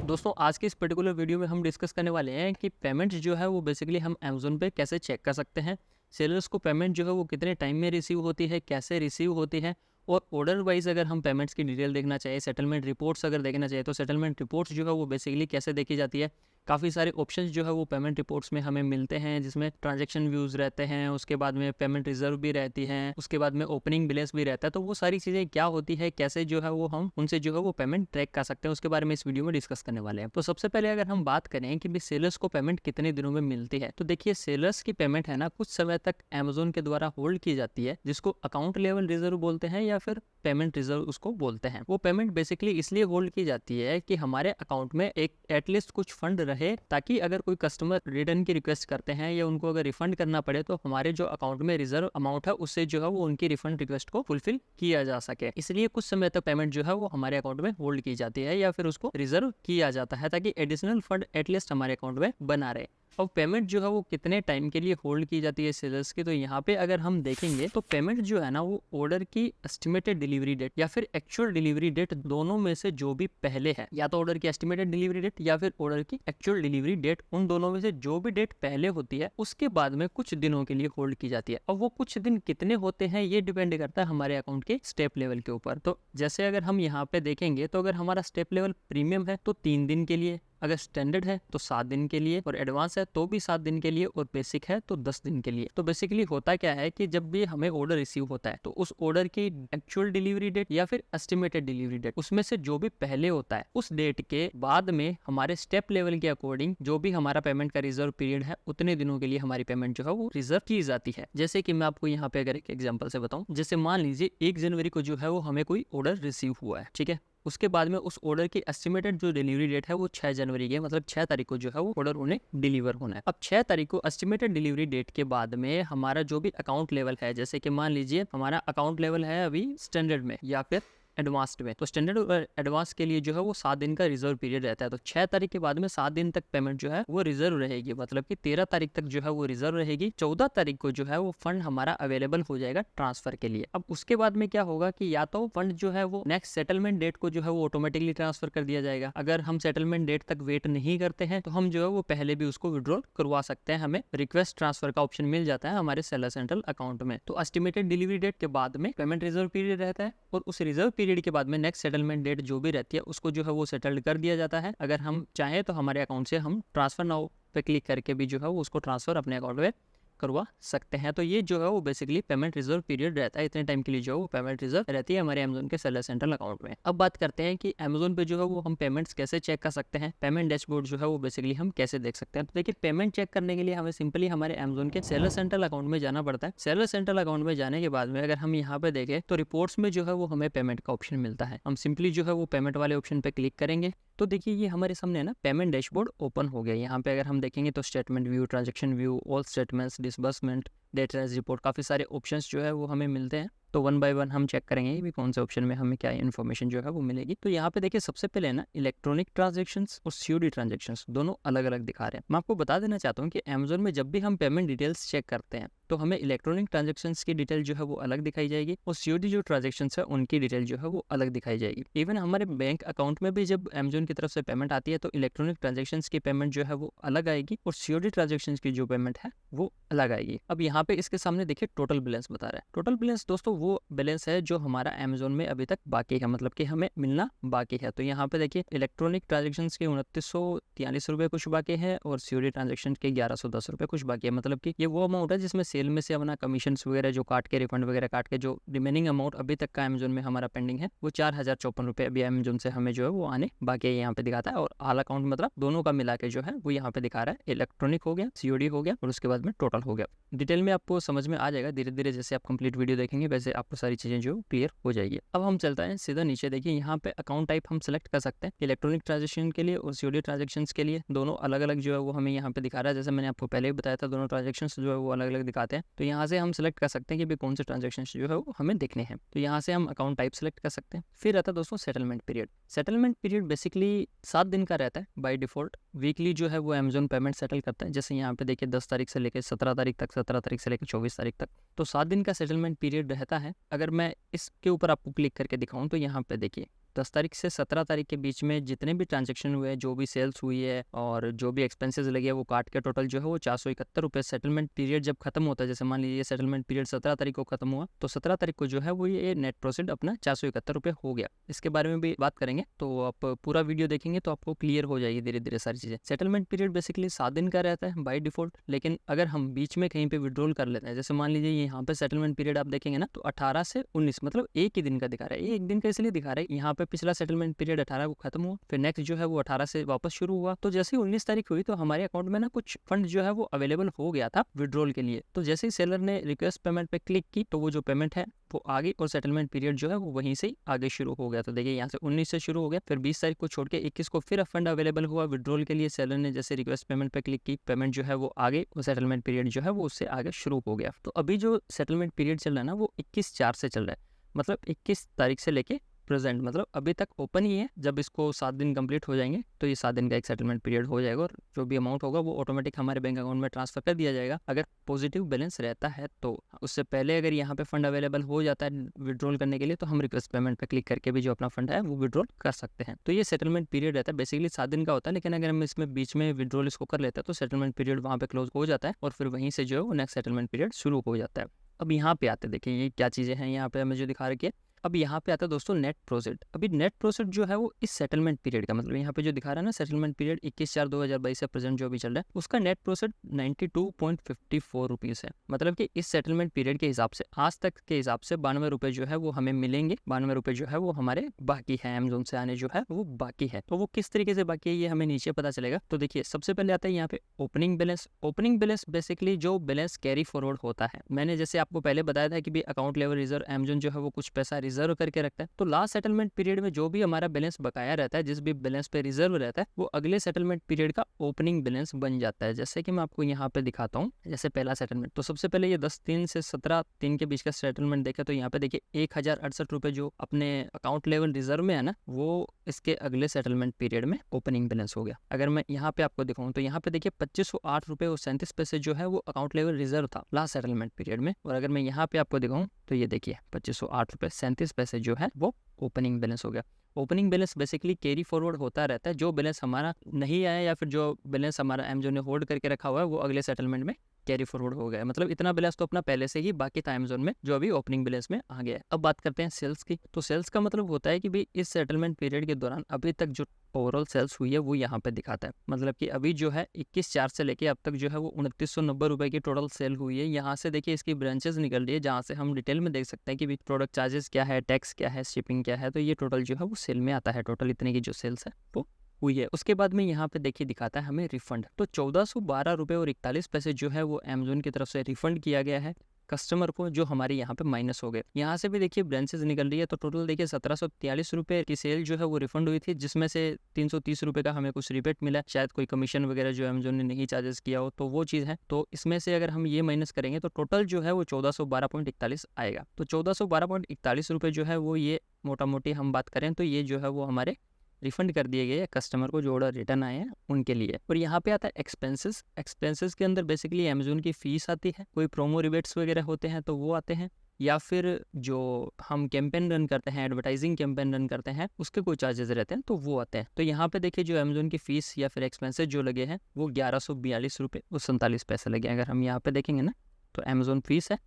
दोस्तों आज की इस पर्टिकुलर वीडियो में हम डिस्कस करने वाले हैं कि पेमेंट्स जो है वो बेसिकली हम अमेज़न पे कैसे चेक कर सकते हैं। सेलर्स को पेमेंट जो है वो कितने टाइम में रिसीव होती है, कैसे रिसीव होती है, और ऑर्डर वाइज अगर हम पेमेंट्स की डिटेल देखना चाहिए, सेटलमेंट रिपोर्ट्स अगर देखना चाहिए तो सेटलमेंट रिपोर्ट्स जो है वो बेसिकली कैसे देखी जाती है। काफ़ी सारे ऑप्शंस जो है वो पेमेंट रिपोर्ट्स में हमें मिलते हैं, जिसमें ट्रांजैक्शन व्यूज़ रहते हैं, उसके बाद में पेमेंट रिजर्व भी रहती है, उसके बाद में ओपनिंग बैलेंस भी रहता है। तो वो सारी चीज़ें क्या होती है, कैसे जो है वो हम उनसे जो है वो पेमेंट ट्रैक कर सकते हैं, उसके बारे में इस वीडियो में डिस्कस करने वाले हैं। तो सबसे पहले अगर हम बात करें कि भी सेलर्स को पेमेंट कितने दिनों में मिलती है, तो देखिए सेलर्स की पेमेंट है ना कुछ समय तक अमेज़न के द्वारा होल्ड की जाती है, जिसको अकाउंट लेवल रिजर्व बोलते हैं या फिर पेमेंट रिजर्व उसको बोलते हैं। वो पेमेंट बेसिकली इसलिए होल्ड की जाती है कि हमारे अकाउंट में एक एटलीस्ट कुछ फंड रहे, ताकि अगर कोई कस्टमर रिटर्न की रिक्वेस्ट करते हैं या उनको अगर रिफंड करना पड़े तो हमारे जो अकाउंट में रिजर्व अमाउंट है उससे जो है वो उनकी रिफंड रिक्वेस्ट को फुलफिल किया जा सके। इसलिए कुछ समय तक पेमेंट जो है वो हमारे अकाउंट में होल्ड की जाती है या फिर उसको रिजर्व किया जाता है, ताकि एडिशनल फंड एटलीस्ट हमारे अकाउंट में बना रहे। अब पेमेंट जो है वो कितने टाइम के लिए होल्ड की जाती है सेलर्स की, तो यहाँ पे अगर हम देखेंगे तो पेमेंट जो है ना वो ऑर्डर की एस्टिमेटेड डिलीवरी डेट या फिर एक्चुअल डिलीवरी डेट, दोनों में से जो भी पहले है, या तो ऑर्डर की एस्टिमेटेड डिलीवरी डेट या फिर ऑर्डर की एक्चुअल डिलीवरी डेट, उन दोनों में से जो भी डेट पहले होती है उसके बाद में कुछ दिनों के लिए होल्ड की जाती है। अब वो कुछ दिन कितने होते हैं ये डिपेंड करता है हमारे अकाउंट के स्टेप लेवल के ऊपर। तो जैसे अगर हम यहाँ पे देखेंगे तो अगर हमारा स्टेप लेवल प्रीमियम है तो 3 दिन के लिए, अगर स्टैंडर्ड है तो 7 दिन के लिए, और एडवांस है तो भी 7 दिन के लिए, और बेसिक है तो 10 दिन के लिए। तो बेसिकली होता क्या है कि जब भी हमें ऑर्डर रिसीव होता है तो उस ऑर्डर की एक्चुअल डिलीवरी डेट या फिर एस्टिमेटेड डिलीवरी डेट, उसमें से जो भी पहले होता है उस डेट के बाद में हमारे स्टेप लेवल के अकॉर्डिंग जो भी हमारा पेमेंट का रिजर्व पीरियड है उतने दिनों के लिए हमारी पेमेंट जो है वो रिजर्व की जाती है। जैसे कि मैं आपको यहाँ पे अगर एक एग्जाम्पल से बताऊं, जैसे मान लीजिए 1 जनवरी को जो है वो हमें कोई ऑर्डर रिसीव हुआ है, ठीक है। उसके बाद में उस ऑर्डर की एस्टिमेटेड जो डिलीवरी डेट है वो 6 जनवरी की है, मतलब 6 तारीख को जो है वो ऑर्डर उन्हें डिलीवर होना है। अब 6 तारीख को एस्टिमेटेड डिलीवरी डेट के बाद में हमारा जो भी अकाउंट लेवल है, जैसे कि मान लीजिए हमारा अकाउंट लेवल है अभी स्टैंडर्ड में या फिर एडवांस्ड में, तो स्टैंडर्ड और एडवांस के लिए जो है वो 7 दिन का रिजर्व पीरियड रहता है। तो 6 तारीख के बाद में 7 दिन तक पेमेंट जो है वो रिजर्व रहेगी, मतलब कि 13 तारीख तक जो है वो रिजर्व रहेगी। 14 तारीख को जो है वो फंड हमारा अवेलेबल हो जाएगा ट्रांसफर के लिए। अब उसके बाद में क्या होगा कि या तो फंड जो है वो नेक्स्ट सेटलमेंट डेट को जो है वो ऑटोमेटिकली ट्रांसफर कर दिया जाएगा। अगर हम सेटलमेंट डेट तक वेट नहीं करते हैं तो हम जो है वो पहले भी उसको विड्रॉल करवा सकते हैं, हमें रिक्वेस्ट ट्रांसफर का ऑप्शन मिल जाता है हमारे सेलर सेंट्रल अकाउंट में। तो एस्टिमेटेड डिलीवरी डेट के बाद में पेमेंट रिजर्व पीरियड रहता है, और उस रिजर्व पीरियड के बाद में नेक्स्ट सेटलमेंट डेट जो भी रहती है उसको जो है वो सेटल्ड कर दिया जाता है। अगर हम चाहें तो हमारे अकाउंट से हम ट्रांसफर नाउ पे क्लिक करके भी जो है वो उसको ट्रांसफर अपने अकाउंट में करवा सकते हैं। तो ये जो है वो बेसिकली पेमेंट रिजर्व पीरियड रहता है, इतने टाइम के लिए जो है वो पेमेंट रिजर्व रहती है हमारे अमेज़न के सेलर सेंट्रल अकाउंट में। अब बात करते हैं कि अमेज़न पे जो है वो हम पेमेंट्स कैसे चेक कर सकते हैं, पेमेंट डैशबोर्ड जो है वो बेसिकली हम कैसे देख सकते हैं। तो देखिए पेमेंट चेक करने के लिए हमें सिंपली हमारे अमेज़न के सेलर सेंट्रल अकाउंट में जाना पड़ता है। सेलर सेंट्रल अकाउंट में जाने के बाद में अगर हम यहाँ पे देखें तो रिपोर्ट्स में जो है वो हमें पेमेंट का ऑप्शन मिलता है। हम सिंपली जो है वो पेमेंट वाले ऑप्शन पे क्लिक करेंगे तो देखिए ये हमारे सामने ना पेमेंट डैशबोर्ड ओपन हो गया। यहाँ पे अगर हम देखेंगे तो statement view, transaction view, all statements, disbursement, date range report, काफ़ी सारे ऑप्शंस जो है वो हमें मिलते हैं। तो 1 बाय 1 हम चेक करेंगे भी कौन से ऑप्शन में हमें क्या इन्फॉर्मेशन जो है वो मिलेगी। तो यहाँ पे देखिए सबसे पहले ना इलेक्ट्रॉनिक ट्रांजैक्शंस और सीओडी ट्रांजैक्शंस दोनों अलग अलग दिखा रहे हैं। मैं आपको बता देना चाहता हूँ कि अमेज़न में जब भी हम पेमेंट डिटेल्स चेक करते हैं तो हमें इलेक्ट्रॉनिक ट्रांजैक्शंस की डिटेल जो है वो अलग दिखाई जाएगी, और सीओडी जो ट्रांजैक्शंस है उनकी डिटेल जो है वो अलग दिखाई जाएगी। इवन हमारे बैंक अकाउंट में भी जब अमेज़न की तरफ से पेमेंट आती है तो इलेक्ट्रॉनिक ट्रांजैक्शंस की पेमेंट जो है वो अलग आएगी, और सीओडी ट्रांजैक्शंस की जो पेमेंट है वो अलग आएगी। अब यहाँ पे इसके सामने देखिए टोटल बैलेंस बता रहा है। टोटल बैलेंस दोस्तों वो बैलेंस है जो हमारा अमेज़न में अभी तक बाकी है, मतलब कि हमें मिलना बाकी है। तो यहाँ पे देखिए इलेक्ट्रॉनिक ट्रांजैक्शंस के 2943 रुपये कुछ बाकी है, और सीओडी ट्रांजैक्शन के 1110 रुपये कुछ बाकी है। मतलब कि ये वो अमाउंट है जिसमें सेल में से अपना कमीशन वगैरह जो काट के, रिफंड वगैरह काट के, जो रिमेनिंग अमाउंट अभी तक का अमेज़न में हमारा पेंडिंग है वो 4054 रुपये अभी अमेज़न से हमें जो है वो आने बाकी है, यहाँ पे दिखाता है। और ऑल अकाउंट मतलब दोनों का मिला के जो है वो यहाँ पे दिखा रहा है, इलेक्ट्रॉनिक हो गया, सीओडी हो गया, और उसके बाद में टोटल हो गया। डिटेल में आपको समझ में आ जाएगा धीरे धीरे, जैसे आप कंप्लीट वीडियो देखेंगे वैसे आपको सारी चीजें जो क्लियर हो जाएगी। अब हम चलते हैं सीधा नीचे, देखिए यहाँ पे अकाउंट टाइप हम सेलेक्ट कर सकते हैं इलेक्ट्रॉनिक ट्रांजैक्शन के लिए और सीओडी ट्रांजैक्शंस के लिए, दोनों अलग अलग जो है वो हमें यहाँ पे दिखा रहा है। जैसे मैंने आपको पहले ही बताया था दोनों ट्रांजैक्शंस जो है वो अलग अलग दिखाते हैं। तो यहाँ से हम सेलेक्ट कर सकते हैं कि भाई कौन से ट्रांजैक्शन जो है वो हमें देखने हैं। तो यहाँ से हम अकाउंट टाइप सेलेक्ट कर सकते हैं। फिर रहता है दोस्तों settlement period. Settlement period basically 7 दिन का रहता है बाय डिफॉल्ट। वीकली जो है वो अमेज़न पेमेंट सेटल करता है। जैसे यहाँ पे देखिए 10 तारीख से लेकर 17 तारीख तक, 17 तारीख से लेकर 24 तारीख तक, तो 7 दिन का सेटलमेंट पीरियड रहता है। अगर मैं इसके ऊपर आपको क्लिक करके दिखाऊं तो यहाँ पे देखिए 10 तारीख से 17 तारीख के बीच में जितने भी ट्रांजेक्शन हुए हैं, जो भी सेल्स हुई है और जो भी एक्सपेंसेस लगे हैं, वो काट के टोटल जो है वो 471 रुपये सेटलमेंट पीरियड जब खत्म होता है, जैसे मान लीजिए सेटलमेंट पीरियड 17 तारीख को खत्म हुआ, तो 17 तारीख को जो है वो ये नेट प्रोसीड अपना 471 रुपये हो गया। इसके बारे में भी बात करेंगे, तो आप पूरा वीडियो देखेंगे तो आपको क्लियर हो जाएगी धीरे धीरे सारी चीज़ें। सेटलमेंट पीरियड बेसिकली 7 दिन का रहता है बाय डिफॉल्ट, लेकिन अगर हम बीच में कहीं पे विड्रॉल कर लेते हैं, जैसे मान लीजिए यहाँ पे सेटलमेंट पीरियड आप देखेंगे ना, तो 18 से 19 मतलब एक ही दिन का दिखा रहा है। ये एक दिन का इसलिए दिखा रहा है, यहाँ पे पिछला सेटलमेंट पीरियड 18 को खत्म हुआ, फिर नेक्स्ट जो है वो 18 से वापस शुरू हुआ। तो जैसे ही 19 तारीख हुई तो हमारे अकाउंट में ना कुछ फंड जो है वो अवेलेबल हो गया था विड्रॉल के लिए। तो जैसे ही सेलर ने रिक्वेस्ट पेमेंट पे क्लिक की तो वो जो पेमेंट है वो आगे और सेटलमेंट पीरियड जो है वो वहीं से आगे शुरू हो गया। तो देखिए यहाँ से 19 से शुरू हो गया, फिर 20 तारीख को छोड़ के 21 को फिर फंड अवेलेबल हुआ विड्रॉल के लिए। सेलर ने जैसे रिक्वेस्ट पेमेंट पे क्लिक की, पेमेंट जो है वो आगे और सेटलमेंट पीरियड जो है वो उससे आगे शुरू हो गया। तो अभी जो सेटलमेंट पीरियड चल रहा है ना वो 21/4 से चल रहा है, मतलब 21 तारीख से लेके प्रेजेंट, मतलब अभी तक ओपन ही है। जब इसको 7 दिन कंप्लीट हो जाएंगे तो ये 7 दिन का एक सेटलमेंट पीरियड हो जाएगा और जो भी अमाउंट होगा वो ऑटोमेटिक हमारे बैंक अकाउंट में ट्रांसफर कर दिया जाएगा अगर पॉजिटिव बैलेंस रहता है। तो उससे पहले अगर यहाँ पे फंड अवेलेबल हो जाता है विड्रॉल करने के लिए तो हम रिक्वेस्ट पेमेंट पे क्लिक करके भी जो अपना फंड है वो विड्रॉल कर सकते हैं। तो ये सेटलमेंट पीरियड रहता है, बेसिकली 7 दिन का होता है, लेकिन अगर हम इसमें बीच में विड्रॉल इसको कर लेते हैं तो सेटलमेंट पीरियड वहाँ पे क्लोज हो जाता है और फिर वहीं से जो है वो नेक्स्ट सेटलमेंट पीरियड शुरू हो जाता है। अब यहाँ पे आते देखिए ये क्या चीज़ें हैं यहाँ पे हमें जो दिखा रखी है। अब यहाँ पे आता है दोस्तों नेट प्रोसीड। अभी नेट प्रोसीड जो है वो इस सेटलमेंट पीरियड का, मतलब यहाँ पे जो दिखा रहा है ना सेटलमेंट पीरियड 21/4/2022 से प्रेजेंट जो भी चल रहा है उसका नेट प्रोसीड 92.54 रुपीज़ है। मतलब कि इस सेटलमेंट पीरियड के हिसाब से आज तक के हिसाब से 92 रुपये जो है वो हमें मिलेंगे। 92 रुपये जो है वो हमारे बाकी है, अमेजोन से आने जो है वो बाकी है। तो वो किस तरीके से बाकी है ये हमें नीचे पता चलेगा। तो देखिए सबसे पहले आता है यहाँ पे opening balance. Opening balance basically जो बैलेंस कैरी फॉरवर्ड होता है, मैंने जैसे आपको पहले बताया था कि भी अकाउंट लेवल रिजर्व अमेजोन जो है वो कुछ पैसा रिजर्व करके रखता है। तो लास्ट सेटलमेंट पीरियड में जो भी हमारा बैलेंस बकाया रहता है, जिस भी बैलेंस पे रिजर्व रहता है, वो अगले सेटलमेंट पीरियड का ओपनिंग बैलेंस बन जाता है। जैसे कि मैं आपको यहाँ पे दिखाता हूँ, जैसे पहला सेटलमेंट, तो सबसे पहले ये 10/3 से 17/3 के बीच का सेटलमेंट देखा तो यहाँ पे देखिए 1068 रुपये जो अपने अकाउंट लेवल रिजर्व में है ना, वो इसके अगले सेटलमेंट पीरियड में ओपनिंग बैलेंस हो गया। अगर मैं यहाँ पे आपको दिखाऊँ तो यहाँ पे देखिए 2508 रुपये और 37 पैसे जो है वो अकाउंट लेवल रिजर्व था लास्ट सेटलमेंट पीरियड में। और अगर मैं यहाँ पे आपको दिखाऊँ तो ये देखिए 2508 रुपये 37 पैसे जो है वो ओपनिंग बैलेंस हो गया। Opening balance basically carry forward होता रहता है, जो बैलेंस हमारा नहीं आया या फिर जो बैलेंस हमारा अमेजोन ने होल्ड करके रखा हुआ है वो अगले सेटलमेंट में कैरी फॉरवर्ड हो गया। मतलब इतना बैलेंस तो अपना पहले से ही बाकी था अमेजोन में, जो अभी ओपनिंग बैलेंस में आ गया है। अब बात करते हैं सेल्स की। तो सेल्स का मतलब होता है कि भाई इस सेटलमेंट पीरियड के दौरान अभी तक जो ओवरऑल सेल्स हुई है वो यहाँ पे दिखाता है। मतलब कि अभी जो है 21/4 से लेके अब तक जो है वो 2990 रुपये की टोटल सेल हुई है। यहाँ से देखिए इसकी ब्रांचेस निकल रही है जहाँ से हम डिटेल में देख सकते हैं कि प्रोडक्ट चार्जेस क्या है, टैक्स क्या है, शिपिंग क्या है। तो ये टोटल जो है वो सेल में आता है। टोटल इतने की जो सेल्स है वो हुई है। उसके बाद में यहाँ पे देखिए दिखाता है हमें रिफंड। तो 1412 रुपये और 41 पैसे जो है वो अमेजोन की तरफ से रिफंड किया गया है कस्टमर को, जो हमारे यहाँ पे माइनस हो गए। यहाँ से भी देखिए ब्रांचेस निकल रही है। तो टोटल देखिए 1743 रुपये की सेल जो है वो रिफंड हुई थी, जिसमें से 330 रुपये का हमें कुछ रिबेट मिला, शायद कोई कमीशन वगैरह जो अमेजोन ने नहीं चार्जेस किया हो, तो वो चीज़ है। तो इसमें से अगर हम ये माइनस करेंगे तो टोटल जो है वो 1412.41 आएगा। तो 1412.41 रुपये जो है वो ये मोटा मोटी हम बात करें तो ये जो है वो हमारे रिफंड कर दिए गए कस्टमर को जो ऑर्डर रिटर्न आए हैं उनके लिए। और यहाँ पे आता है एक्सपेंसेस। एक्सपेंसेस के अंदर बेसिकली अमेजोन की फीस आती है, कोई प्रोमो रिबेट्स वगैरह होते हैं तो वो आते हैं, या फिर जो हम कैंपेन रन करते हैं, एडवर्टाइजिंग कैंपेन रन करते हैं, उसके कोई चार्जेस रहते हैं तो वो आते हैं। तो यहाँ पे देखिए जो अमेजोन की फीस या फिर एक्सपेंसेस जो लगे हैं वो 1142 रुपये और 47 पैसे लगे। अगर हम यहाँ पे देखेंगे ना तो अमेजोन फीस है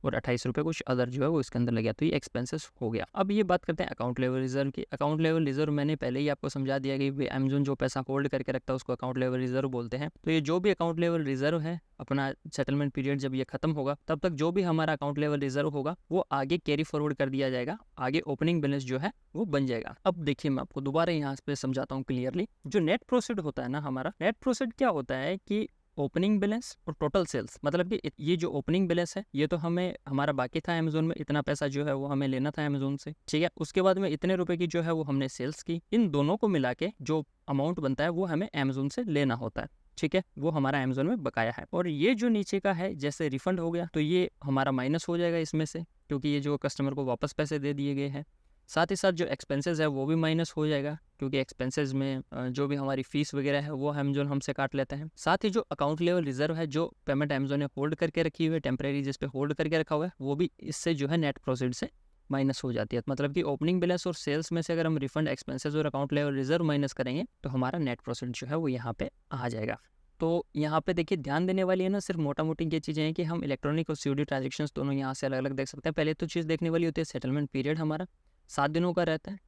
और 28 रुपये कुछ अदर जो है वो इसके अंदर लग गया। तो ये एक्सपेंसेस हो गया। अब ये बात करते हैं अकाउंट लेवल रिजर्व की। अकाउंट लेवल रिजर्व मैंने पहले ही आपको समझा दिया कि अमेजोन जो पैसा होल्ड करके रखता है उसको अकाउंट लेवल रिजर्व बोलते हैं। तो ये जो भी अकाउंट लेवल रिजर्व है अपना सेटलमेंट पीरियड जब ये खत्म होगा तब तक जो भी हमारा अकाउंट लेवल रिजर्व होगा वो आगे कैरी फॉरवर्ड कर दिया जाएगा, आगे ओपनिंग बैलेंस जो है वो बन जाएगा। अब देखिए मैं आपको दोबारा यहाँ पे समझाता हूँ क्लियरली। जो नेट प्रोसीड होता है ना, हमारा नेट प्रोसीड क्या होता है कि ओपनिंग बैलेंस और टोटल सेल्स। मतलब कि ये जो ओपनिंग बैलेंस है ये तो हमें हमारा बाकी था अमेजोन में, इतना पैसा जो है वो हमें लेना था अमेजोन से, ठीक है। उसके बाद में इतने रुपए की जो है वो हमने सेल्स की, इन दोनों को मिला के जो अमाउंट बनता है वो हमें अमेजोन से लेना होता है, ठीक है। वो हमारा अमेजोन में बकाया है। और ये जो नीचे का है जैसे रिफंड हो गया तो ये हमारा माइनस हो जाएगा इसमें से, क्योंकि ये जो कस्टमर को वापस पैसे दे दिए गए हैं। साथ ही साथ जो एक्सपेंसेस है वो भी माइनस हो जाएगा, क्योंकि एक्सपेंसेस में जो भी हमारी फीस वगैरह है वो अमेजोन हमसे काट लेते हैं। साथ ही जो अकाउंट लेवल रिजर्व है, जो पेमेंट अमेजोन ने होल्ड करके रखी हुई है, टेम्परेरी जिस पे होल्ड करके रखा हुआ है, वो भी इससे जो है नेट प्रोसीड से माइनस हो जाती है। मतलब कि ओपनिंग बैलेंस और सेल्स में से अगर हम रिफंड, एक्सपेंसेस और अकाउंट लेवल रिजर्व माइनस करेंगे तो हमारा नेट प्रॉफिट जो है वो यहाँ पे आ जाएगा। तो यहाँ पे देखिए ध्यान देने वाली है ना, सिर्फ मोटा मोटी ये चीज़ें हैं कि हम इलेक्ट्रॉनिक और सीओडी ट्रांजेक्शन्स दोनों यहाँ से अलग अलग देख सकते हैं। पहले तो चीज़ देखने वाली होती है सेटलमेंट पीरियड हमारा 7 दिनों का रहता है।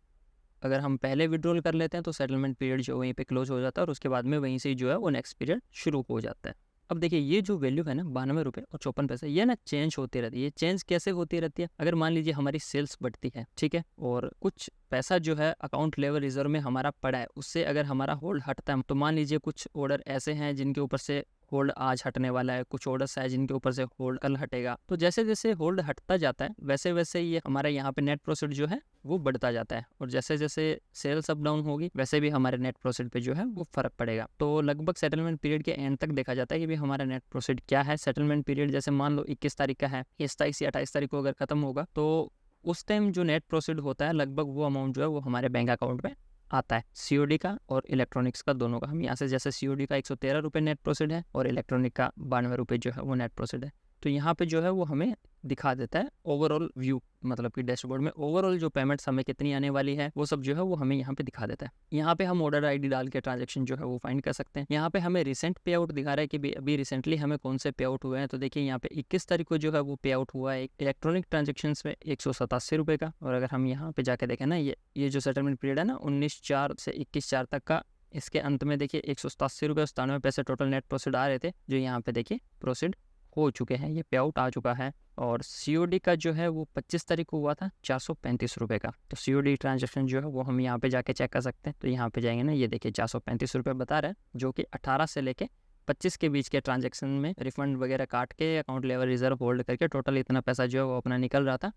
अगर हम पहले विड्रॉल कर लेते हैं तो सेटलमेंट पीरियड जो वहीं पे क्लोज हो जाता है और उसके बाद में वहीं से जो है वो नेक्स्ट पीरियड शुरू हो जाता है। अब देखिए ये जो वैल्यू है ना 92 रुपये और 54 पैसे, ये ना चेंज होती रहती है। ये चेंज कैसे होती रहती है? अगर मान लीजिए हमारी सेल्स बढ़ती है, ठीक है, और कुछ पैसा जो है अकाउंट लेवल रिजर्व में हमारा पड़ा है, उससे अगर हमारा होल्ड हटता है, तो मान लीजिए कुछ ऑर्डर ऐसे हैं जिनके ऊपर से होल्ड आज हटने वाला है, कुछ ऑर्डर्स है जिनके ऊपर से होल्ड कल हटेगा। तो जैसे जैसे होल्ड हटता जाता है वैसे वैसे ये हमारा यहाँ पे नेट प्रॉफिट जो है वो बढ़ता जाता है, और जैसे जैसे सेल्स अप डाउन होगी वैसे भी हमारे नेट प्रॉफिट पे जो है वो फर्क पड़ेगा। तो लगभग सेटलमेंट पीरियड के एंड तक देखा जाता है कि भाई हमारा नेट प्रॉफिट क्या है। सेटलमेंट पीरियड जैसे मान लो 21 तारीख का है, 27 या 28 तारीख को अगर खत्म होगा तो उस टाइम जो नेट प्रॉफिट होता है लगभग वो अमाउंट जो है वो हमारे बैंक अकाउंट में आता है, सीओडी का और इलेक्ट्रॉनिक्स का दोनों का। हम यहाँ से जैसे सीओडी का 113 रुपये नेट प्रॉफिट है और इलेक्ट्रॉनिक का 92 रुपये जो है वो नेट प्रॉफिट है। तो यहाँ पे जो है वो हमें दिखा देता है ओवरऑल व्यू, मतलब कि डैशबोर्ड में ओवरऑल जो पेमेंट्स हमें कितनी आने वाली है वो सब जो है वो हमें यहाँ पे दिखा देता है। यहाँ पे हम ऑर्डर आईडी डाल के ट्रांजैक्शन जो है वो फाइंड कर सकते हैं। यहाँ पे हमें रिसेंट पे आउट दिखा रहा है कि अभी रिसेंटली हमें कौन से पे आउट हुए हैं। तो देखिए यहाँ पे 21 तारीख को जो है वो पे आउट हुआ है इलेक्ट्रॉनिक ट्रांजेक्शन में 187 रुपये का। और अगर हम यहाँ पे जाके देखें ना, ये जो सेटलमेंट पीरियड है ना 19/4 से 21/4 तक का, इसके अंत में देखिए 187 रुपये 97 पैसे टोटल नेट प्रोसीड आ रहे थे, जो यहाँ पे देखिए प्रोसीड हो चुके हैं, ये पे आउट आ चुका है। और सीओडी का जो है वो 25 तारीख को हुआ था 435 रुपये का। तो सीओडी ट्रांजैक्शन जो है वो हम यहाँ पे जाके चेक कर सकते हैं। तो यहाँ पे जाएंगे ना, ये देखिए 435 रुपये बता रहा है, जो कि 18 से लेके 25 के बीच के ट्रांजैक्शन में रिफंड वगैरह काट के अकाउंट लेवल रिजर्व होल्ड करके टोटल इतना पैसा जो है वो अपना निकल रहा था।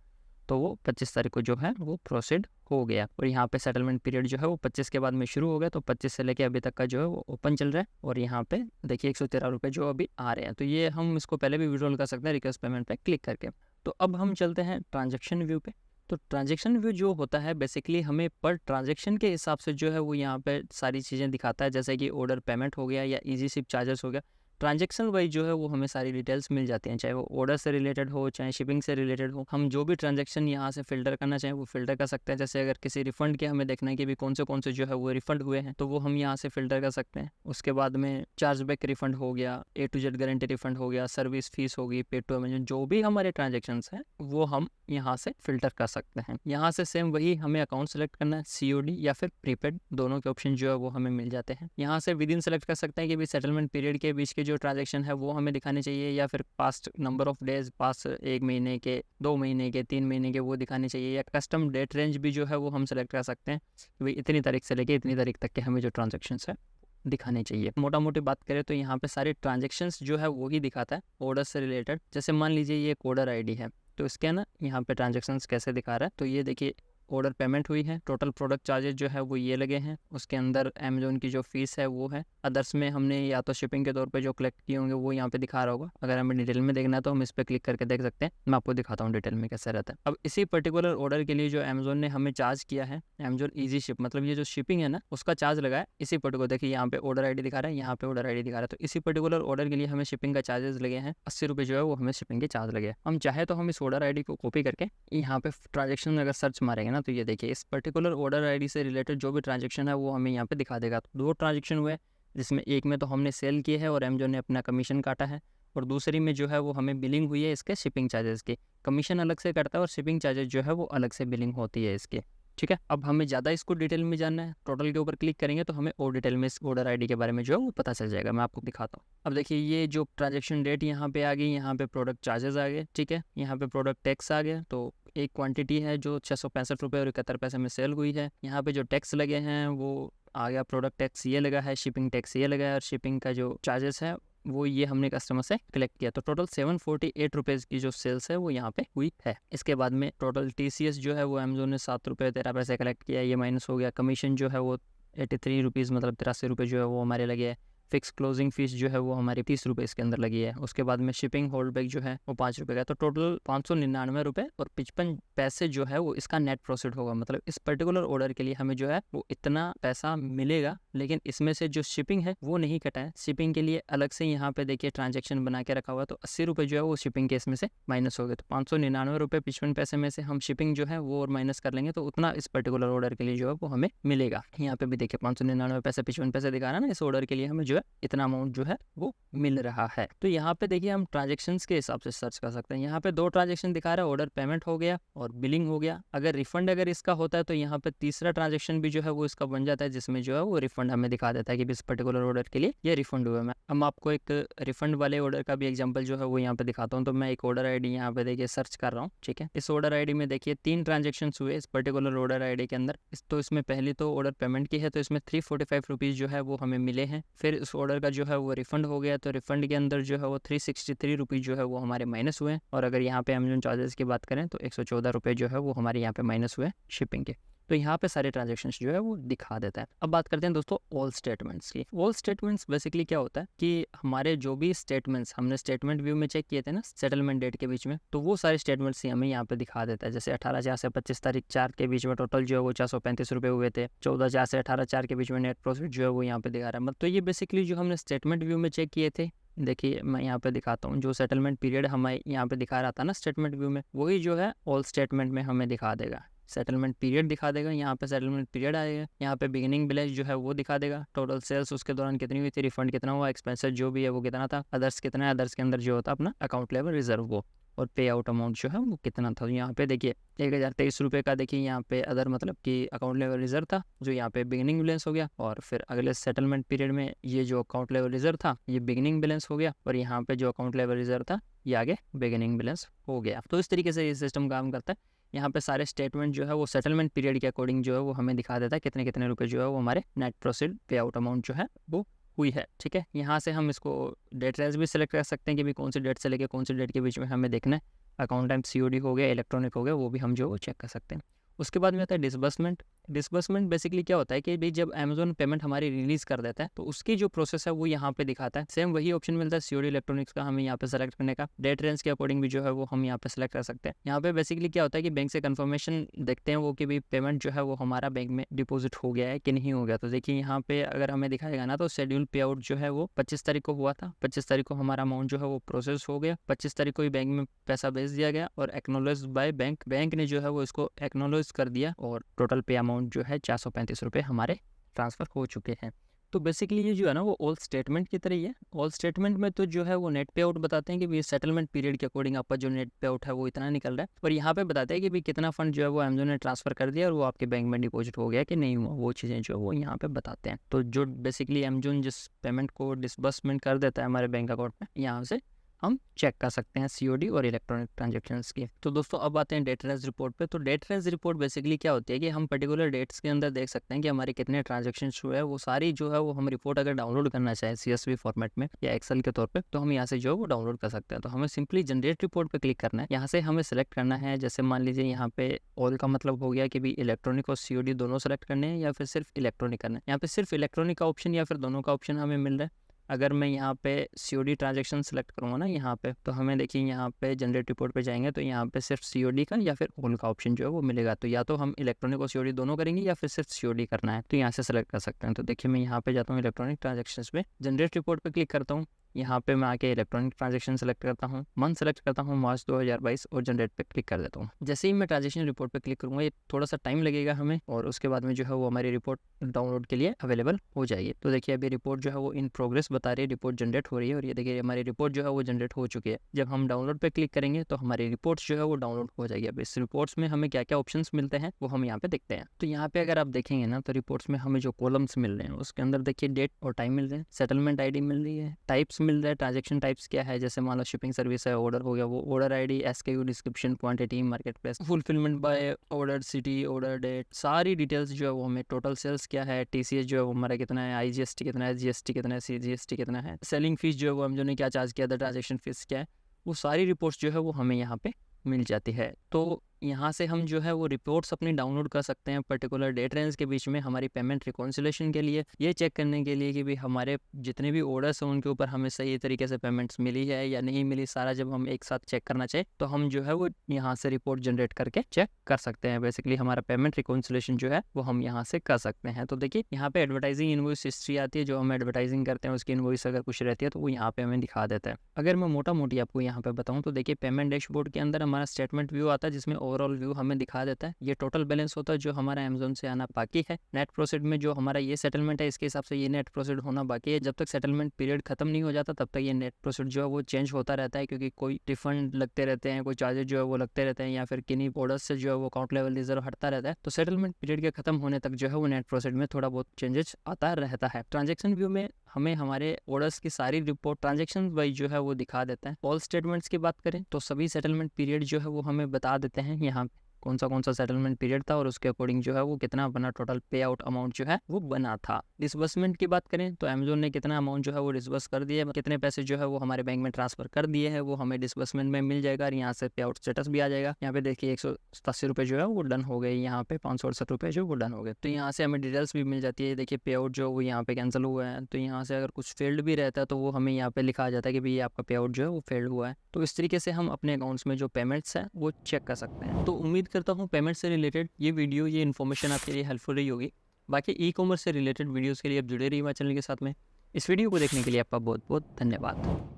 तो वो 25 तारीख को जो है वो प्रोसीड हो गया। और यहाँ पे सेटलमेंट पीरियड जो है वो 25 के बाद में शुरू हो गया। तो 25 से लेके अभी तक का जो है वो ओपन चल रहा है। और यहाँ पे देखिए 113 रुपये जो अभी आ रहे हैं। तो ये हम इसको पहले भी विड्रॉल कर सकते हैं रिक्वेस्ट पेमेंट पे क्लिक करके। तो अब हम चलते हैं ट्रांजेक्शन व्यू पे। तो ट्रांजेक्शन व्यू जो होता है बेसिकली हमें पर ट्रांजेक्शन के हिसाब से जो है वो यहाँ पे सारी चीज़ें दिखाता है, जैसे कि ऑर्डर पेमेंट हो गया या इजी शिप चार्जेस हो गया। ट्रांजेक्शन वाइज जो है वो हमें सारी डिटेल्स मिल जाती हैं, चाहे वो ऑर्डर से रिलेटेड हो चाहे शिपिंग से रिलेटेड हो। हम जो भी ट्रांजेक्शन यहाँ से फिल्टर करना चाहें वो फिल्टर कर सकते हैं। जैसे अगर किसी रिफंड के हमें देखना है कि भी कौन से जो है वो रिफंड हुए हैं, तो वो हम यहाँ से फिल्टर कर सकते हैं। उसके बाद में चार्जबैक रिफंड हो गया, A to Z guarantee refund हो गया, सर्विस फीस होगी, पे टू अमेजन, जो भी हमारे ट्रांजेक्शन हैं वो हम यहाँ से फिल्टर कर सकते हैं। यहाँ से सेम वही हमें अकाउंट सेलेक्ट करना है, सीओडी या फिर प्रीपेड, दोनों के ऑप्शन जो है वो हमें मिल जाते हैं। यहाँ से विद इन सेलेक्ट कर सकते हैं कि भी सेटलमेंट पीरियड के बीच के जो ट्रांजेक्शन है वो हमें दिखाने चाहिए, या फिर past number of days, past 1 महीने के, 2 महीने के, 3 महीने के वो दिखाने चाहिए, या कस्टम डेट रेंज भी जो है वो हम सेलेक्ट कर सकते हैं कि भाई इतनी तारीख से लेके इतनी तारीख तक के हमें जो ट्रांजेक्शन है दिखाने चाहिए। मोटा मोटी बात करें तो यहाँ पे सारे ट्रांजेक्शन्स जो है वो ही दिखाता है ऑर्डर से रिलेटेड। जैसे मान लीजिए ये एक ऑर्डर आईडी है, तो इसके ना यहाँ पे ट्रांजेक्शन्स कैसे दिखा रहा है, तो ये देखिए ऑर्डर पेमेंट हुई है, टोटल प्रोडक्ट चार्जेस जो है वो ये लगे हैं, उसके अंदर अमेजोन की जो फीस है वो है, अदर्स में हमने या तो शिपिंग के तौर पे जो कलेक्ट किए होंगे वो यहाँ पे दिखा रहा होगा। अगर हमें डिटेल में देखना है तो हम इस पर क्लिक करके देख सकते हैं। मैं आपको दिखाता हूँ डिटेल में कैसे रहता है। अब इसी पर्टिकुलर ऑर्डर के लिए जो अमेजोन ने हमें चार्ज किया है, अमेजोन ईजी शिप, मतलब ये जो शिपिंग है ना उसका चार्ज लगा है इसी पर्टिकुलर, देखिए यहाँ पे ऑर्डर आई डी दिखा रहा है, यहाँ पे ऑर्डर आई डी दिखा रहा है। तो इसी पर्टिकुलर ऑर्डर के लिए हमें शिपिंग का चार्जेस लगे हैं 80 रुपये जो है वो हमें शिपिंग के चार्ज लगे हैं। हम चाहे तो हम इस ऑर्डर आई डी को कॉपी करके यहाँ पे ट्रांजेक्शन में अगर सर्च मारेंगे ना, तो ये देखिए इस पर्टिकुलर ऑर्डर आईडी से रिलेटेड जो भी ट्रांजेक्शन है वो हमें यहाँ पे दिखा देगा। तो 2 ट्रांजेक्शन हुए, जिसमें एक में तो हमने सेल किए है और अमेजोन ने अपना कमीशन काटा है, और दूसरी में जो है वो हमें बिलिंग हुई है इसके शिपिंग चार्जेस की। कमीशन अलग से कटता है और शिपिंग चार्जेस जो है वो अलग से बिलिंग होती है इसकी, ठीक है। अब हमें ज़्यादा इसको डिटेल में जानना है, टोटल के ऊपर क्लिक करेंगे तो हमें और डिटेल में इस ऑर्डर आईडी के बारे में जो है वो पता चल जाएगा। मैं आपको दिखाता हूँ। अब देखिए ये जो ट्रांजेक्शन डेट यहाँ पे आ गई, यहाँ पे प्रोडक्ट चार्जेस आ गए, ठीक है, यहाँ पे प्रोडक्ट टैक्स आ गया। तो एक क्वांटिटी है जो 665 रुपये और 71 पैसे में सेल हुई है। यहाँ पे जो टैक्स लगे हैं वो आ गया, प्रोडक्ट टैक्स ये लगा है, शिपिंग टैक्स ये लगा है, और शिपिंग का जो चार्जेस है वो ये हमने कस्टमर से कलेक्ट किया। तो टोटल 748 रुपीज़ की जो सेल्स है वो यहाँ पे हुई है। इसके बाद में टोटल TCS जो है वो अमेजोन ने 7 रुपये 13 पैसे कलेक्ट किया, ये माइनस हो गया। कमीशन जो है वो 83 रुपीज़ मतलब 83 रुपये जो है वो हमारे लगे है। फिक्स क्लोजिंग फीस जो है वो हमारी 30 रुपये इसके अंदर लगी है। उसके बाद में शिपिंग होल्ड बैक जो है वो 5 रुपये का। तो टोटल 599 रुपये और 55 पैसे जो है वो इसका नेट प्रॉफिट होगा। मतलब इस पर्टिकुलर ऑर्डर के लिए हमें जो है वो इतना पैसा मिलेगा, लेकिन इसमें से जो शिपिंग है वो नहीं कटा है। शिपिंग के लिए अलग से यहाँ पे देखिए ट्रांजेक्शन बना के रखा हुआ है, तो 80 रुपये जो है वो शिपिंग के इसमें से माइनस हो गए। तो 599 रुपये 55 पैसे में से हम शिपिंग जो है वो और माइनस कर लेंगे, तो उतना इस पर्टिकुलर ऑर्डर के लिए जो है वो हमें मिलेगा। यहाँ पे भी देखिए 599 पैसे 55 पैसे दिखा रहा है ना, इस ऑर्डर के लिए हमें जो है इतना अमाउंट जो है वो मिल रहा है। तो यहाँ पे देखिए हम ट्रांजेक्शन्स के हिसाब से सर्च कर सकते हैं। यहाँ पे 2 ट्रांजेक्शन दिखा रहा है, ऑर्डर पेमेंट हो गया और बिलिंग हो गया। अगर रिफंड अगर इसका होता है तो यहाँ पे तीसरा ट्रांजेक्शन भी जो है वो इसका बन जाता है, जिसमें जो है वो रिफंड हमें दिखा देता है कि इस पर्टिकुलर ऑर्डर के लिए ये रिफंड हुआ है। मैं आपको एक रिफंड वाले ऑर्डर का भी एग्जांपल जो है वो यहाँ पे दिखाता हूँ। तो मैं एक ऑर्डर आईडी यहाँ पे देखिए सर्च कर रहा हूँ, ठीक है। इस ऑर्डर आईडी में देखिए 3 ट्रांजेक्शन हुए इस पर्टिकुलर ऑर्डर आईडी के अंदर। तो इसमें पहली तो ऑर्डर पेमेंट की है, तो इसमें 345 रुपीज़ जो है वो हमें मिले हैं। फिर इस ऑर्डर का जो है वो रिफंड हो गया, तो रिफंड के अंदर जो है वो 363 रुपीज़ जो है वो हमारे माइनस हुए। और अगर यहाँ पे अमेजन चार्जेस की बात करें तो 114 रुपये जो है वो हमारे यहाँ पे माइनस हुए शिपिंग के। तो यहाँ पे सारे ट्रांजेक्शन्स जो है वो दिखा देता है। अब बात करते हैं दोस्तों ऑल स्टेटमेंट्स की। ऑल स्टेटमेंट्स बेसिकली क्या होता है कि हमारे जो भी स्टेटमेंट्स हमने स्टेटमेंट व्यू में चेक किए थे ना सेटलमेंट डेट के बीच में, तो वो सारे स्टेटमेंट्स ही हमें यहाँ पे दिखा देता है। जैसे 18/4 से 25/4 के बीच में टोटल जो है वो 435 रुपये हुए थे। 14/4 से 18/4 के बीच में नेट प्रॉफिट जो है वो यहाँ पे दिखा रहा है। तो ये बेसिकली जो हमने स्टेटमेंट व्यू में चेक किए थे, देखिए मैं यहाँ पे दिखाता हूँ। जो सेटलमेंट पीरियड हमें यहाँ पे दिखा रहा था ना स्टेटमेंट व्यू में, वही जो है ऑल स्टेटमेंट में हमें दिखा देगा। सेटलमेंट पीरियड दिखा देगा, यहाँ पे सेटलमेंट पीरियड आएगा, यहाँ पे बिगिनिंग बैलेंस जो है वो दिखा देगा, टोटल सेल्स उसके दौरान कितनी हुई थी, रिफंड कितना हुआ, एक्सपेंसेस जो भी है वो कितना था, अदर्स कितना है, अदर्स के अंदर जो होता है अपना अकाउंट लेवल रिजर्व वो, और पे आउट अमाउंट जो है वो कितना था। यहाँ पे देखिए 1023 रुपये का देखिए यहाँ पे अदर मतलब कि अकाउंट लेवल रिजर्व था, जो यहाँ पे बिगिनिंग बैलेंस हो गया। और फिर अगले सेटलमेंट पीरियड में ये जो अकाउंट लेवल रिजर्व था ये बिगिनिंग बैलेंस हो गया, और यहाँ पे जो अकाउंट लेवल रिजर्व था ये आगे बिगिनिंग बैलेंस हो गया। तो इस तरीके से ये सिस्टम काम करता है। यहाँ पे सारे स्टेटमेंट जो है वो सेटलमेंट पीरियड के अकॉर्डिंग जो है वो हमें दिखा देता है कितने कितने रुपए जो है वो हमारे नेट प्रोसीड पे आउट अमाउंट जो है वो हुई है, ठीक है। यहाँ से हम इसको डेट रेंज भी सिलेक्ट कर सकते हैं कि भी कौन सी डेट से लेके कौन सी डेट के बीच में हमें देखना है। अकाउंट टाइप COD हो गया, इलेक्ट्रॉनिक हो गया, वो भी हम जो चेक कर सकते हैं। उसके बाद में आता है डिसबर्समेंट। डिसबर्समेंट बेसिकली क्या होता है कि भाई जब अमेजोन पेमेंट हमारी रिलीज कर देता है तो उसकी जो प्रोसेस है वो यहाँ पे दिखाता है। सेम वही ऑप्शन मिलता है COD इलेक्ट्रॉनिक्स का हमें यहाँ पे सेलेक्ट करने का। डेट रेंज के अकॉर्डिंग भी जो है वो हम यहाँ पे सेलेक्ट कर सकते हैं। यहाँ पे बेसिकली क्या होता है कि बैंक से कंफर्मेशन देखते हैं वो कि भाई पेमेंट जो है वो हमारा बैंक में डिपॉजिट हो गया है कि नहीं हो गया। तो देखिए यहाँ पे अगर हमें दिखाएगा ना तो शेड्यूल पे आउट जो है वो 25 तारीख को हुआ था। 25 तारीख को हमारा अमाउंट जो है वो प्रोसेस हो गया, 25 तारीख को ही बैंक में पैसा भेज दिया गया और एक्नोलेज बाय बैंक, बैंक ने जो है वो इसको एक्नोलेज कर दिया और टोटल पे अमाउंट जो है 435 रुपये हमारे ट्रांसफ़र हो चुके हैं। तो बेसिकली ये जो है ना वो ऑल स्टेटमेंट की तरह ही है। ऑल स्टेटमेंट में तो जो है वो नेट पे आउट बताते हैं कि भाई सेटलमेंट पीरियड के अकॉर्डिंग आपका जो नेट पे आउट है वो इतना निकल रहा है, और यहाँ पे बताते हैं कि भाई कितना फंड जो है वो अमेजोन ने ट्रांसफर कर दिया और वो आपके बैंक में डिपॉजिट हो गया कि नहीं हुआ, वो चीज़ें जो है वो यहाँ पे बताते हैं। तो जो बेसिकली अमेजोन जिस पेमेंट को डिसबर्समेंट कर देता है हमारे बैंक अकाउंट में, यहाँ से हम चेक कर सकते हैं COD और इलेक्ट्रॉनिक ट्रांजेक्शन्स की। तो दोस्तों अब आते हैं डेट रेंज रिपोर्ट पे। तो डेट रेंज रिपोर्ट बेसिकली क्या होती है कि हम पर्टिकुलर डेट्स के अंदर देख सकते हैं कि हमारे कितने ट्रांजेक्शन्स हुए हैं। वो सारी जो है वो हम रिपोर्ट अगर डाउनलोड करना चाहें CSV फॉर्मेट में या एक्सेल के तौर पे, तो हम यहाँ से जो है वो डाउनलोड कर सकते हैं। तो हमें सिंपली जनरेट रिपोर्ट पे क्लिक करना है। यहाँ से हमें सेलेक्ट करना है, जैसे मान लीजिए यहाँ पे ऑल का मतलब हो गया कि भाई इलेक्ट्रॉनिक और COD दोनों सेलेक्ट करने हैं या फिर सिर्फ इलेक्ट्रॉनिक करना है। यहाँ पे सिर्फ इलेक्ट्रॉनिक का ऑप्शन या फिर दोनों का ऑप्शन हमें मिल रहा है। अगर मैं यहाँ पे COD ट्रांजेक्शन सेलेक्ट करूँगा ना यहाँ पे, तो हमें देखिए यहाँ पे जनरेट रिपोर्ट पे जाएंगे तो यहाँ पे सिर्फ COD का या फिर ऑल का ऑप्शन जो है वो मिलेगा। तो या तो हम इलेक्ट्रॉनिक और COD दोनों करेंगे या फिर सिर्फ COD करना है, तो यहाँ से सेलेक्ट कर सकते हैं। तो देखिए मैं यहाँ पे जाता हूँ इलेक्ट्रॉनिक ट्रांजेक्शन पे, जनरेट रिपोर्ट पे क्लिक करता हूँ। यहाँ पे मैं आके इलेक्ट्रॉनिक ट्रांजेक्शन सेलेक्ट करता हूँ, मंथ सेलेक्ट करता हूँ मार्च 2022 और जनरेट पे क्लिक कर देता हूँ। जैसे ही मैं ट्रांजेक्शन रिपोर्ट पे क्लिक करूँगा ये थोड़ा सा टाइम लगेगा हमें, और उसके बाद में जो है वो हमारी रिपोर्ट डाउनलोड के लिए अवेलेबल हो जाएगी। तो देखिए अभी रिपोर्ट जो है वो इन प्रोग्रेस बता रही है, रिपोर्ट जनरेट हो रही है, और ये देखिए हमारी रिपोर्ट जो है वो जनरेट हो चुकी है। जब हम डाउनलोड पे क्लिक करेंगे तो हमारी रिपोर्ट्स जो है वो डाउनलोड हो जाएगी। अब इस रिपोर्ट्स में हमें क्या क्या ऑप्शन मिलते हैं वो हम यहाँ पे देखते हैं। तो यहाँ पे अगर आप देखेंगे ना तो रिपोर्ट्स में हमें जो कॉलम्स मिल रहे हैं उसके अंदर देखिए डेट और टाइम मिल रहे हैं, सेटलमेंट ID मिल रही है, टाइप्स मिल रहा है, ट्रांजेक्शन टाइप्स क्या है, जैसे मान लो शिपिंग सर्विस है, ऑर्डर हो गया, वो order ID, SKU, description, quantity, market place, fulfilment by, order city, order date, सारी डिटेल्स जो है वो हमें, टोटल सेल्स क्या है, TCS जो है वो हमारा कितना है, IGST कितना है, GST कितना है, CGST कितना है, सेलिंग फीस जो है वो अमेजोन ने क्या चार्ज किया था, ट्रांजेक्शन फीस क्या है, वो सारी रिपोर्ट्स जो है वो हमें यहाँ पे मिल जाती है। तो यहाँ से हम जो है वो रिपोर्ट्स अपनी डाउनलोड कर सकते हैं पर्टिकुलर डेट रेंज के बीच में हमारी पेमेंट रिकॉन्सिलेशन के लिए, ये चेक करने के लिए कि भी हमारे जितने भी ऑर्डर्स हैं उनके ऊपर हमें सही तरीके से पेमेंट्स मिली है या नहीं मिली, सारा जब हम एक साथ चेक करना चाहे तो हम जो है वो यहाँ से रिपोर्ट जनरेट करके चेक कर सकते हैं। बेसिकली हमारा पेमेंट रिकॉन्सिलेशन जो है वो हम यहाँ से कर सकते हैं। तो देखिए यहाँ पे एडवर्टाइजिंग इनवॉइस हिस्ट्री आती है, जो हम एडवर्टाइजिंग करते हैं उसकी इनवॉइस अगर कुछ रहती है तो वो यहाँ पे हमें दिखा देता है। अगर मैं मोटा मोटी आपको यहाँ पे बताऊँ तो देखिए पेमेंट डैशबोर्ड के अंदर हमारा स्टेटमेंट व्यू आता है जिसमें ओवरऑल व्यू हमें दिखा देता है। ये टोटल बैलेंस होता है जो हमारा अमेज़न से आना बाकी है। नेट प्रोसीड में जो हमारा ये सेटलमेंट है इसके हिसाब से ये नेट प्रोसीड होना बाकी है। जब तक सेटलमेंट पीरियड खत्म नहीं हो जाता तब तक ये नेट प्रोसीड जो है वो चेंज होता रहता है, क्योंकि कोई रिफंड लगते रहते हैं, कोई चार्जेस जो है वो लगते रहते हैं, या फिर किन्हीं ऑर्डर्स से जो है वो अकाउंट लेवल रिजर्व हटता रहता है। तो सेटलमेंट पीरियड के खत्म होने तक जो है वो नेट प्रोसीड में थोड़ा बहुत चेंजेस आता रहता है। ट्रांजेक्शन व्यू में हमें हमारे ऑर्डर्स की सारी रिपोर्ट ट्रांजेक्शन वाइज जो है वो दिखा देता है। ऑल स्टेटमेंट्स की बात करें तो सभी सेटलमेंट पीरियड जो है वो हमें बता देते हैं यहाँ पे कौन सा सेटलमेंट पीरियड था और उसके अकॉर्डिंग जो है वो कितना बना टोटल पे आउट अमाउंट जो है वो बना था। डिसबर्समेंट की बात करें तो अमेज़न ने कितना अमाउंट जो है वो डिसबर्स कर दिया है, कितने पैसे जो है वो हमारे बैंक में ट्रांसफर कर दिए हैं वो हमें डिसबर्समेंट में मिल जाएगा और यहाँ से पे आउट स्टेटस भी आ जाएगा। यहाँ पे देखिए 187 रुपये जो है वो डन हो गए, यहाँ पे 568 रुपये जो वो डन हो गए। तो यहाँ से हमें डिटेल्स भी मिल जाती है। देखिए पे आउट जो वो यहाँ पे कैंसिल हुआ है, तो यहाँ से अगर कुछ फेल्ड भी रहता है तो वो हमें यहाँ पे लिखा जाता है कि भाई आपका पे आउट जो है वो फेल्ड हुआ है। तो इस तरीके से हम अपने अकाउंट्स में जो पेमेंट्स हैं वो चेक कर सकते हैं। तो उम्मीद करता हूँ पेमेंट से रिलेटेड ये वीडियो, ये इन्फॉर्मेशन आपके लिए हेल्पफुल रही होगी। बाकी ई कॉमर्स से रिलेटेड वीडियोस के लिए आप जुड़े रहिए हमारे चैनल के साथ में। इस वीडियो को देखने के लिए आपका बहुत बहुत धन्यवाद।